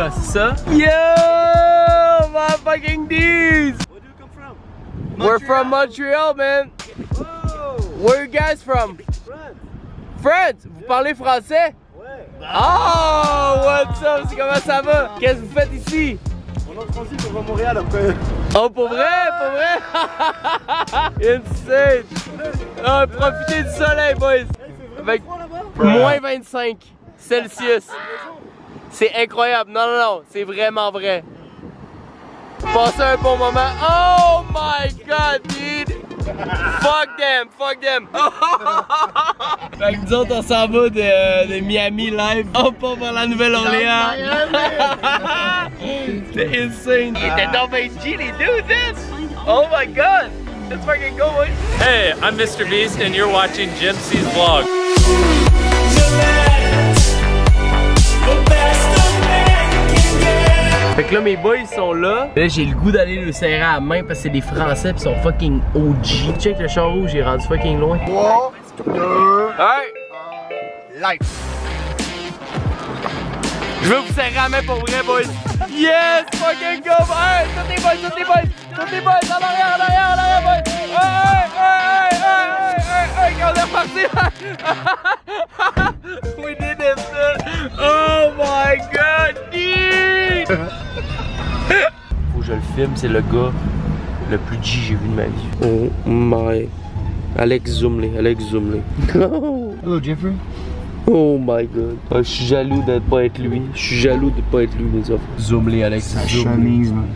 là, c'est ça? Yo, my fucking dudes! Where do you come from? We're from Montreal, man. Oh, Where are you guys from? France. France? Vous parlez français? Ouais. Oh, what's up? Comment ça va? Qu'est-ce que vous faites ici? On est en transit, on va à Montréal après. Oh, pour vrai? Pour vrai? Insane! Oh, profitez du soleil, boys! Avec moins 25 Celsius. C'est incroyable. Non, non, non. C'est vraiment vrai. Passez un bon moment. Oh my god, dude! Fuck them, fuck them! Fait que nous autres, on s'en va de Miami live. On part vers la Nouvelle-Orléans. C'est insane. Ils étaient dans ben G, les dudes, hein? Oh my god! Let's fucking go, boys! Hey, I'm Mr. Beast and you're watching Jim C's vlog. Fait que là, mes boys sont là. Là, j'ai le goût d'aller le serrer à la main parce que c'est des Français pis ils sont fucking OG. Check le char rouge, j'ai rendu fucking loin. 3, 2, Hey! life. Je veux vous serrer la main pour vrai, boys. Yes! Fucking go! Hey! Tous les boys, tous les boys! Tous les boys! En arrière, en arrière, en arrière, boys! Hey! On est reparti! We did it, man! Oh my god, dude! Faut que je le filme, c'est le gars le plus G que j'ai vu de ma vie. Oh my... Alex Zumley, Alex Zumley. Hello Jeffrey. Oh my god. Je suis jaloux de pas être lui. Je suis jaloux de pas être lui, les offres. Zoom-les, Alex. Chemise, man.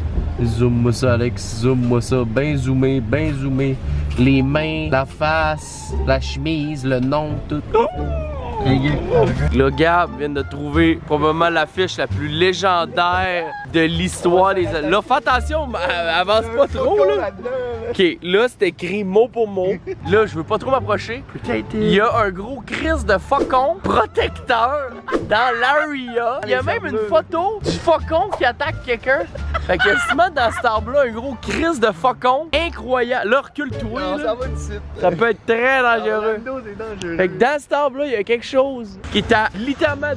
Zoom-moi ça, Alex. Zoom-moi ça. Ben zoomé, ben zoomé. Les mains, la face, la chemise, le nom, tout. Là, Gab vient de trouver probablement l'affiche la plus légendaire de l'histoire des... Là, fais attention, avance pas trop, là. Ok, là, c'est écrit mot pour mot. Là, je veux pas trop m'approcher. Il y a un gros crise de faucon protecteur dans l'area. Il y a même une photo du faucon qui attaque quelqu'un. Fait que se met dans cet arbre-là un gros crise de faucon incroyable. Là, recule-toi. Ça va ici. Ça peut être très dangereux. C'est dangereux. Fait que dans cet arbre-là, il y a quelque chose qui est à littéralement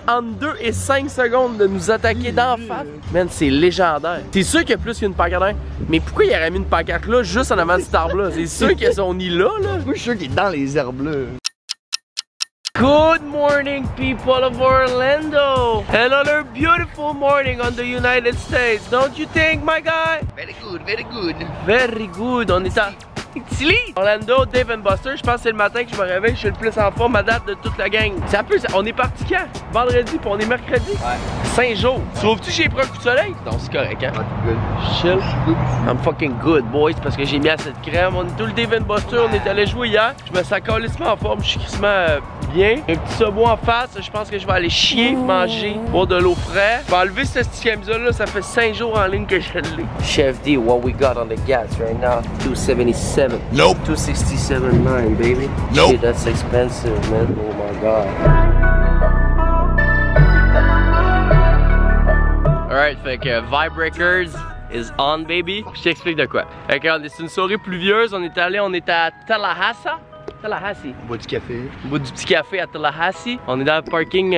entre 2 et 5 secondes de nous attaquer d'en face. Man, c'est légendaire. C'est sûr qu'il y a plus qu'une pancarte, hein? Mais pourquoi il aurait mis une pancarte là, juste en avant de cet arbre-là? C'est sûr qu'il y a son nid là, là. Moi, je suis sûr qu'il est dans les herbes là. Good morning, people of Orlando! Another beautiful morning on the United States, don't you think, my guy? Very good, very good. Very good. On est à Italy. Orlando, Dave and Buster. Je pense que c'est le matin que je me réveille. Je suis le plus en forme à date de toute la gang. C'est un peu ça. On est parti quand? Vendredi, puis on est mercredi? Ouais. 5 jours. Trouves-tu que j'ai pris un coup de soleil? Non, c'est correct, hein? Good. Chill. I'm fucking good, boys, parce que j'ai mis assez de crème. On est tout le Dave and Buster. On est allé jouer hier. Je me sens calissement en forme. Je suis crissement bien. Un petit sabot en face. Je pense que je vais aller chier, manger, boire de l'eau fraîche. Je vais enlever cette petite camisole-là. Ça fait 5 jours en ligne que je l'ai. Chef D, what we got on the gas right now? 277. Nope. 267.9, baby. Nope. Shit, that's expensive, man. Oh my god. Alright, fait que Vibe Records is on, baby. Je t'explique de quoi. Fait que c'est une soirée pluvieuse. On est à Tallahassee. Tallahassee. On boit du café. Au bout du petit café à Tallahassee. On est dans le parking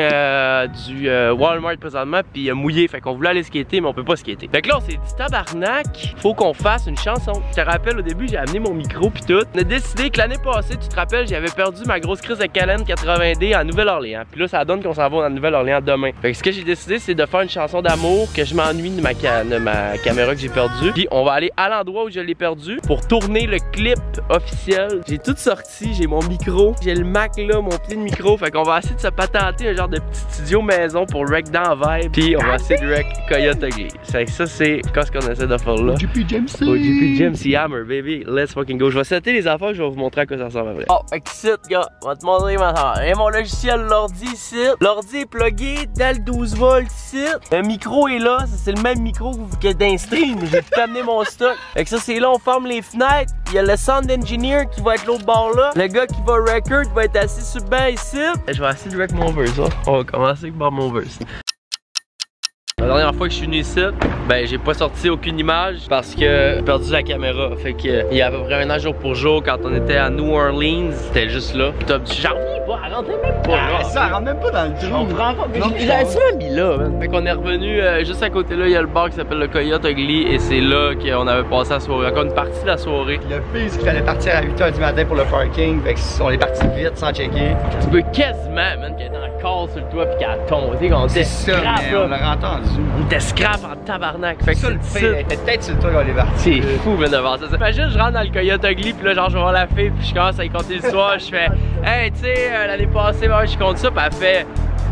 du Walmart présentement, puis mouillé. Fait qu'on voulait aller skater, mais on peut pas skater. Fait que là, on s'est dit tabarnak, faut qu'on fasse une chanson. Je te rappelle, au début, j'ai amené mon micro puis tout. On a décidé que l'année passée, tu te rappelles, j'avais perdu ma grosse crise de Canon 80D à Nouvelle-Orléans. Puis là, ça donne qu'on s'en va à Nouvelle-Orléans demain. Fait que ce que j'ai décidé, c'est de faire une chanson d'amour, que je m'ennuie de ma caméra que j'ai perdue. Puis on va aller à l'endroit où je l'ai perdu pour tourner le clip officiel. J'ai tout sorti. J'ai mon micro, j'ai le Mac là, mon pied de micro. Fait qu'on va essayer de se patenter un genre de petit studio maison pour rec dans Vibe. Puis on va essayer de rec Coyote Ugly. Fait que ça, c'est ce qu'on essaie de faire là. OGP Jamesy. OGP Jamesy Hammer, baby. Let's fucking go. Je vais setter les affaires, je vais vous montrer à quoi ça ressemble après. Oh, fait que ici, gars, on va te montrer ma affaire. Et mon logiciel, l'ordi ici. L'ordi est plugué dans le 12 volts ici. Le micro est là. C'est le même micro que d'un stream. J'ai tout amené mon stock. Fait que ça, c'est là, on ferme les fenêtres. Il y a le sound engineer qui va être l'autre bord là. Le gars qui va record va être assis sur le banc ici. Je vais essayer de rec mon verse. Hein. On va commencer par mon verse. dernière fois que je suis venu ici, ben j'ai pas sorti aucune image parce que j'ai perdu la caméra. Fait que il y a à peu près un an jour pour jour quand on était à New Orleans, c'était juste là. J'en reviens pas, elle rentrait même pas là. Ça, elle rentre même pas dans le trou. On prend pas. Il avait sûrement mis là, man. Fait qu'on est revenu juste à côté là, il y a le bar qui s'appelle le Coyote Ugly et c'est là qu'on avait passé la soirée. Encore une partie de la soirée. Le pire, c'est qu'il fallait partir à 8h du matin pour le parking. Fait qu'on est parti vite sans checker. Tu peux quasiment, man, qu'elle est dans la cale sur le toit pis qu'elle tombe. Tu sais, on était scrap, mais on l'a entendu. On était scrap en tabarnak. Fait que Ça, le pire, elle était peut-être sur le toit qu'on est parti. c'est fou, man, de voir ça. Imagine, je rentre dans le Coyote Ugly pis là, genre, je vais voir la fille pis je commence à y compter l'histoire. Je fais, hey, tu sais, l'année passée, ouais, je compte ça pis elle fait,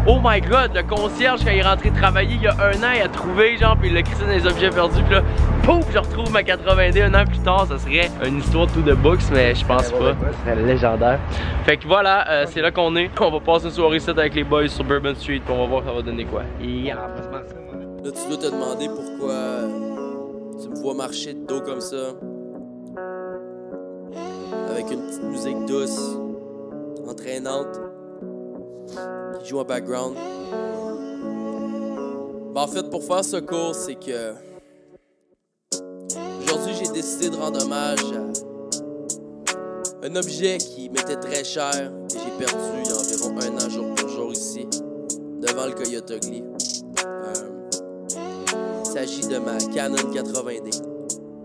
oh my god, le concierge, quand il est rentré travailler il y a un an, il a trouvé, genre, pis il a crissé dans les objets perdus pis là, pouf, je retrouve ma 80D un an plus tard. Ça serait une histoire to the books, mais je pense pas. Ce serait légendaire. Fait que voilà, c'est là qu'on est. On va passer une soirée ici avec les boys sur Bourbon Street pis on va voir ça va donner quoi. Yeah. Là, tu dois te demander pourquoi tu me vois marcher de dos comme ça. Avec une petite musique douce, entraînante, qui joue en background. Ben, en fait, pour faire ce cours, c'est que aujourd'hui, j'ai décidé de rendre hommage à un objet qui m'était très cher, que j'ai perdu il y a environ un an jour pour jour ici, devant le Coyote Ugly. Il s'agit de ma Canon 80D.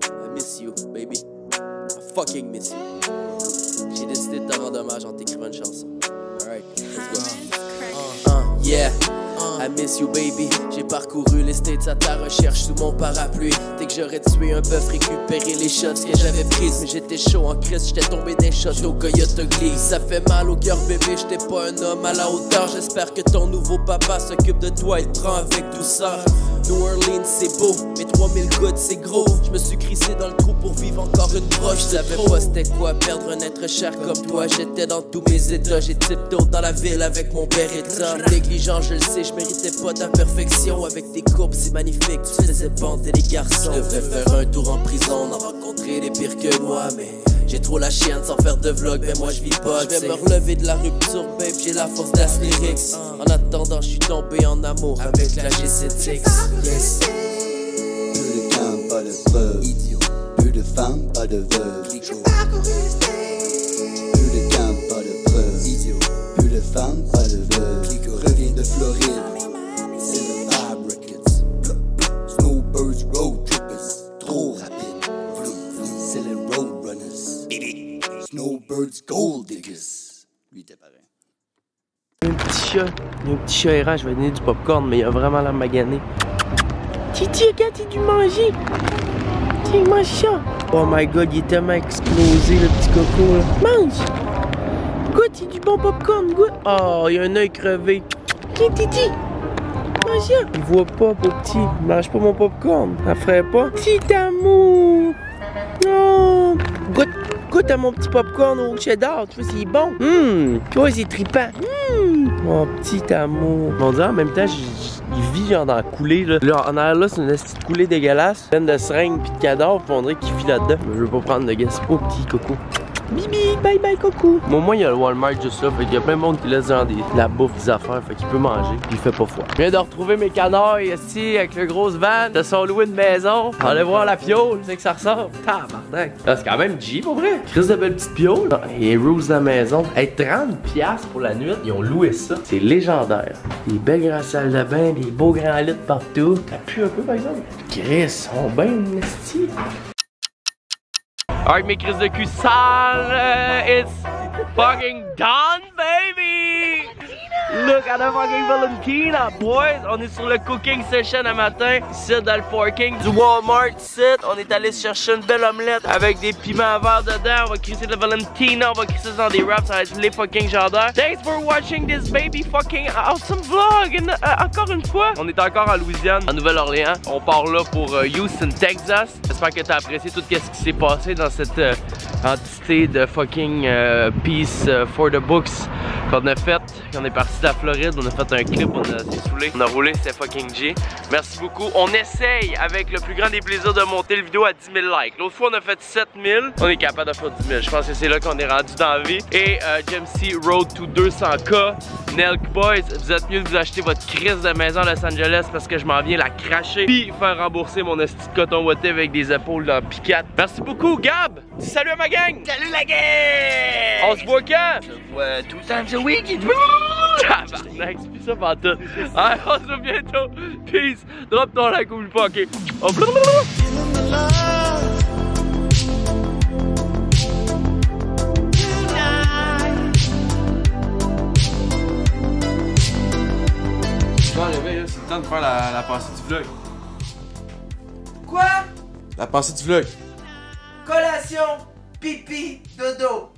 I miss you, baby. I fucking miss you. J'ai décidé de te rendre hommage en t'écrivant une chanson. Alright, let's go. Yeah. I miss you baby, j'ai parcouru les States à ta recherche sous mon parapluie. Dès que j'aurais tué un bœuf, récupéré les shots que j'avais prises. Mais j'étais chaud en crise, j'étais tombé des shots au Coyote Ugly. Ça fait mal au cœur bébé, j'étais pas un homme à la hauteur. J'espère que ton nouveau papa s'occupe de toi, il te prend avec douceur. New Orleans c'est beau, mais 3000 gouttes c'est gros. Je me suis crissé dans le trou pour vivre encore une broche. Je savais pas c'était quoi perdre un être cher comme toi. J'étais dans tous mes états, j'ai tiptoe dans la ville avec mon Beretta. Négligent, je le sais, je méritais pas ta perfection. Avec tes courbes si magnifiques, tu faisais bander les garçons. Je devrais faire un tour en prison, en rencontrer des pires que moi, mais j'ai trop la chienne sans faire de vlog, mais moi je vis pas. Je vais me relever de la rupture, babe, j'ai la force d'Astérix. En attendant, je suis tombé en amour avec la G7X. Yes. Plus de camp, pas de preuves. Idiot. Plus de femmes, pas de veuves. Plus de camp, pas de preuves. Idiot. Plus de femmes, pas de veuves. Reviens de Floride. C'est le Vibe Records. Snowbirds, road trippers. Trop rapide. C'est les roadrunners. Snowbirds, gold diggers. Lui, t'es pareil. Il y a un petit chat errant, je vais donner du popcorn, mais il a vraiment la magané. Titi, regarde, il a dû manger. Tiens, mange ça. Oh my god, il est tellement explosé, le petit coco là. Mange. Goûte, il a du bon popcorn, goûte. Oh, il y a un œil crevé. Tiens, Titi. Mange ça. Il voit pas, beau petit. Il mange pas mon popcorn. Ça ferait pas. Petit amour. Non. Goûte à mon petit popcorn au cheddar, tu vois, c'est bon. Tu vois, c'est trippant. Mon petit amour. On dirait en même temps, il vit genre dans la coulée. Là, en arrière, là, c'est une petite coulée dégueulasse. Pleine de seringues pis de cadavres, on dirait qu'il vit là-dedans. Je veux pas prendre de guess. Oh, petit coco. Bibi, bye bye coco. Au moins il y a le Walmart juste là, fait qu'il y a plein de monde qui laisse genre la bouffe, des affaires, fait qu'il peut manger, puis il fait pas froid. Je viens de retrouver mes canards ici avec le gros van. Ils se sont loués une maison. On va aller voir la piole, c'est que ça ressort. Tabarnak. C'est quand même G pour vrai. Chris de belle petite piole. Et Rules de la maison. Hey, 30$ pour la nuit, ils ont loué ça. C'est légendaire. Des belles grandes salles de bain, des beaux grands lits partout. Ça pue un peu par exemple. Chris, ils sont bien nasty. Alright, mes crises de cul sales, it's fucking done, baby! Look at the fucking Valentina, boys! On est sur le cooking session à matin, ici dans le parking du Walmart, ici. On est allé chercher une belle omelette avec des piments verts dedans. On va crisser de la Valentina, on va crisser dans des wraps, ça va être les fucking gendarmes. Thanks for watching this baby fucking awesome vlog! Encore une fois, on est encore en Louisiane, en Nouvelle-Orléans. On part là pour Houston, Texas. J'espère que t'as apprécié tout ce qui s'est passé dans cette entité de fucking Peace for the Books qu'on a faite, qu'on est parti sorti de la Floride, on a fait un clip, on s'est saoulé, on a roulé, c'était fucking G. Merci beaucoup. On essaye avec le plus grand des plaisirs de monter le vidéo à 10 000 likes. L'autre fois on a fait 7 000, on est capable de faire 10 000. Je pense que c'est là qu'on est rendu dans la vie. Et JMC Road to 200K. Nelk Boys, vous êtes mieux de vous acheter votre crise de maison à Los Angeles parce que je m'en viens la cracher puis faire rembourser mon esti de coton ouaté avec des épaules dans Picat. Merci beaucoup Gab. Dis salut à ma gang. Salut la gang! On se voit quand? On se voit 2 times a week. Tabarnak, c'est plus ça pantoute. Allez, on se voit bientôt. Peace. Drop ton like, oublie pas, ok. Oh, c'est le temps de faire la pensée du vlog. Quoi? La pensée du vlog. Collation, pipi, dodo.